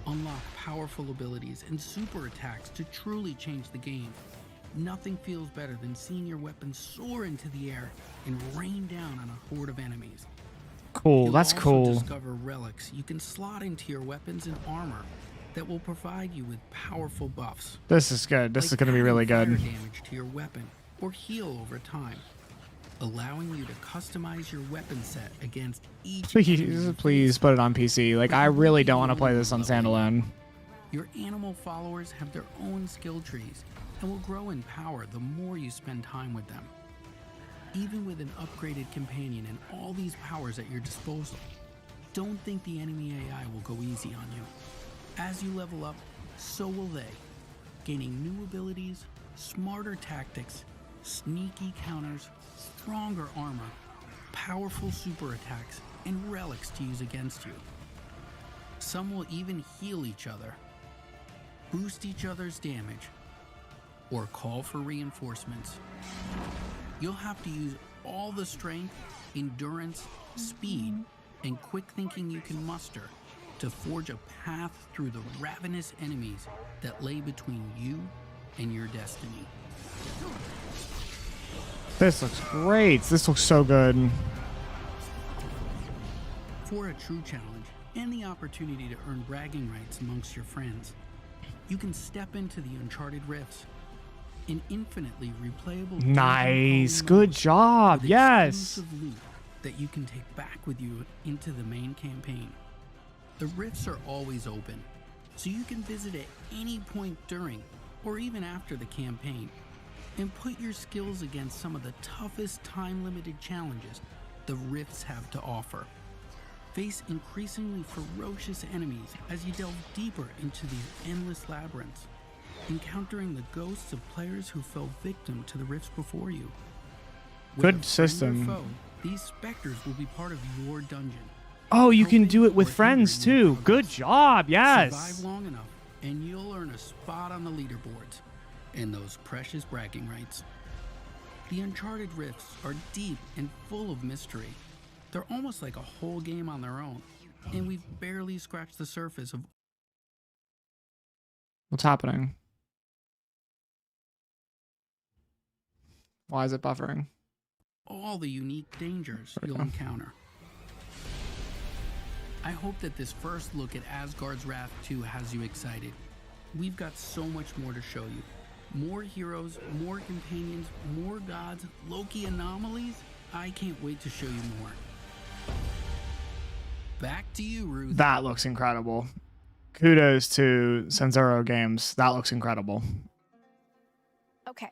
Unlock powerful abilities and super attacks to truly change the game. Nothing feels better than seeing your weapons soar into the air and rain down on a horde of enemies. Cool, that's cool. You'll also discover relics you can slot into your weapons and armor that will provide you with powerful buffs. This is good. This is going to be really good. Fire damage to your weapon or heal over time, allowing you to customize your weapon set against each. Please put it on PC. Like, I really don't want to play this on standalone. Your animal followers have their own skill trees and will grow in power the more you spend time with them. Even with an upgraded companion and all these powers at your disposal, don't think the enemy AI will go easy on you. As you level up, so will they, gaining new abilities, smarter tactics, sneaky counters, stronger armor, powerful super attacks, and relics to use against you. Some will even heal each other, boost each other's damage, or call for reinforcements. You'll have to use all the strength, endurance, speed, and quick thinking you can muster to forge a path through the ravenous enemies that lay between you and your destiny. This looks great. This looks so good. For a true challenge and the opportunity to earn bragging rights amongst your friends, you can step into the Uncharted Rifts, an infinitely replayable Nice. Good job. Yes. exclusive loot that you can take back with you into the main campaign. The rifts are always open, so you can visit at any point during or even after the campaign and put your skills against some of the toughest time-limited challenges the rifts have to offer. Face increasingly ferocious enemies as you delve deeper into these endless labyrinths, encountering the ghosts of players who fell victim to the rifts before you. Good With a friend or system. foe, these specters will be part of your dungeon. Oh, you can do it with friends too. Good job. Yes. Survive long enough, and you'll earn a spot on the leaderboards and those precious bragging rights. The Uncharted Rifts are deep and full of mystery. They're almost like a whole game on their own, and we've barely scratched the surface of What's happening? Why is it buffering? all the unique dangers you'll encounter. I hope that this first look at Asgard's Wrath 2 has you excited. We've got so much more to show you. More heroes, more companions, more gods, Loki anomalies. I can't wait to show you more. Back to you, Ruth. That looks incredible. Kudos to Senzero Games. That looks incredible. Okay,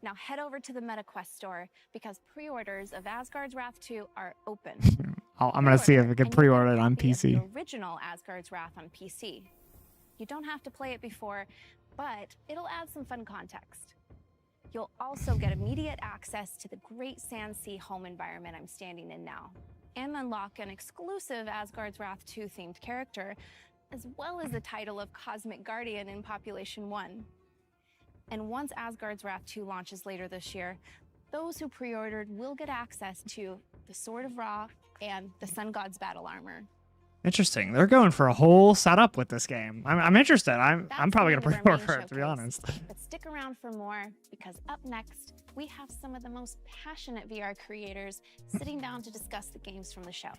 now head over to the MetaQuest store because pre-orders of Asgard's Wrath 2 are open. I'm going to see if I can pre-order it on PC. The original Asgard's Wrath on PC. You don't have to play it before, but it'll add some fun context. You'll also get immediate access to the Great Sand Sea home environment I'm standing in now, and unlock an exclusive Asgard's Wrath 2 themed character, as well as the title of Cosmic Guardian in Population 1. And once Asgard's Wrath 2 launches later this year, those who pre-ordered will get access to the Sword of Ra and the Sun God's battle armor. Interesting. They're going for a whole setup with this game. I'm interested. I'm probably That's going to the end of our pre-order main it, to be honest. But stick around for more, because up next, we have some of the most passionate VR creators sitting down to discuss the games from the show.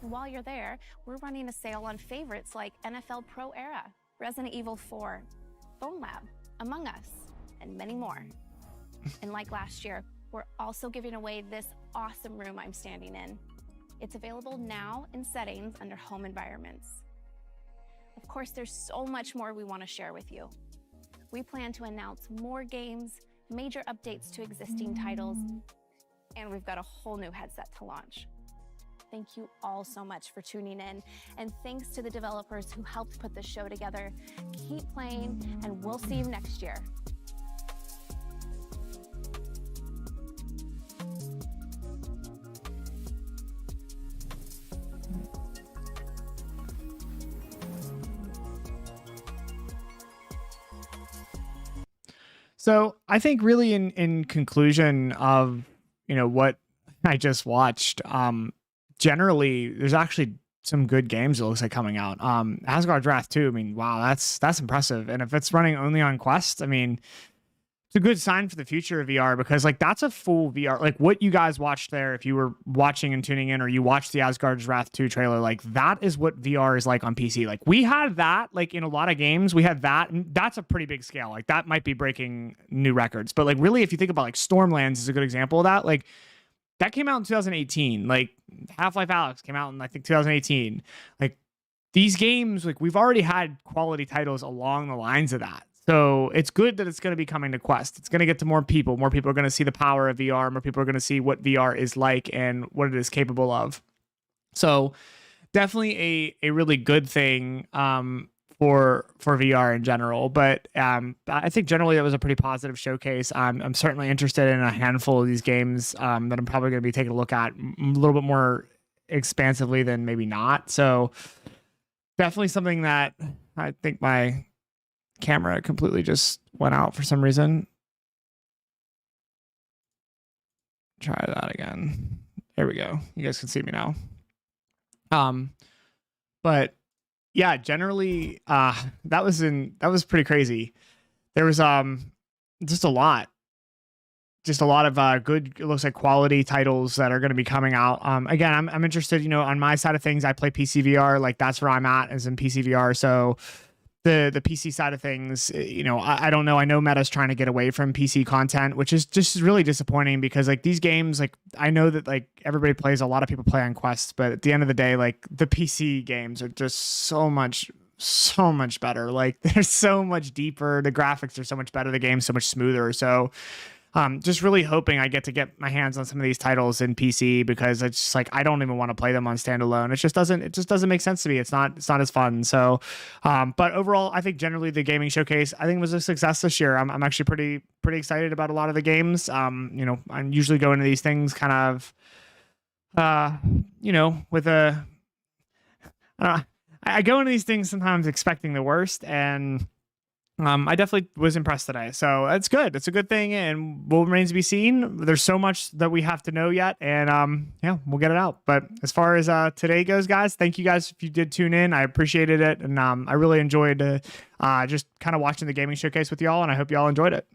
And while you're there, we're running a sale on favorites like NFL Pro Era, Resident Evil 4, Bone Lab, Among Us, and many more. And like last year, we're also giving away this awesome room I'm standing in. It's available now in settings under home environments. Of course, there's so much more we want to share with you. We plan to announce more games, major updates to existing titles, and we've got a whole new headset to launch. Thank you all so much for tuning in, and thanks to the developers who helped put this show together. Keep playing, and we'll see you next year. So I think really in conclusion of, what I just watched, generally there's actually some good games it looks like coming out. Asgard's Wrath 2, I mean, wow, that's impressive. And if it's running only on Quest, I mean, it's a good sign for the future of VR, because like that's a full VR, like what you guys watched there, if you were watching and tuning in, or you watched the Asgard's Wrath 2 trailer, like that is what VR is like on PC. Like we had that, like in a lot of games, we had that, and that's a pretty big scale. Like that might be breaking new records. But like really, if you think about like Stormlands is a good example of that. Like that came out in 2018. Like Half-Life Alyx came out in I think 2018. Like these games, like we've already had quality titles along the lines of that. So it's good that it's going to be coming to Quest. It's going to get to more people. More people are going to see the power of VR. More people are going to see what VR is like and what it is capable of. So definitely a really good thing for VR in general. But I think generally that was a pretty positive showcase. I'm certainly interested in a handful of these games that I'm probably going to be taking a look at a little bit more expansively than maybe not. So definitely something that I think my camera completely just went out for some reason. Try that again. There we go. You guys can see me now. But yeah, generally that was pretty crazy. There was just a lot of good, it looks like quality titles that are going to be coming out. Again, I'm interested, on my side of things. I play PC VR, like that's where I'm at, is in PC VR. So the PC side of things, you know, I don't know. I know Meta's trying to get away from PC content, which is just really disappointing because like these games, like I know that like everybody plays, a lot of people play on Quest, but at the end of the day, like the PC games are just so much better. Like they're so much deeper. The graphics are so much better. The game's so much smoother. So just really hoping I get my hands on some of these titles in PC because it's just like I don't even want to play them on standalone. It just doesn't make sense to me. It's not as fun. So, but overall, I think generally the gaming showcase I think was a success this year. I'm actually pretty excited about a lot of the games. You know, I usually go into these things kind of, you know, with a I go into these things sometimes expecting the worst, and I definitely was impressed today. So it's good. It's a good thing, and will remains to be seen. There's so much that we have to know yet, and yeah, we'll get it out. But as far as today goes, guys, thank you guys if you did tune in. I appreciated it, and I really enjoyed just kind of watching the gaming showcase with y'all, and I hope y'all enjoyed it.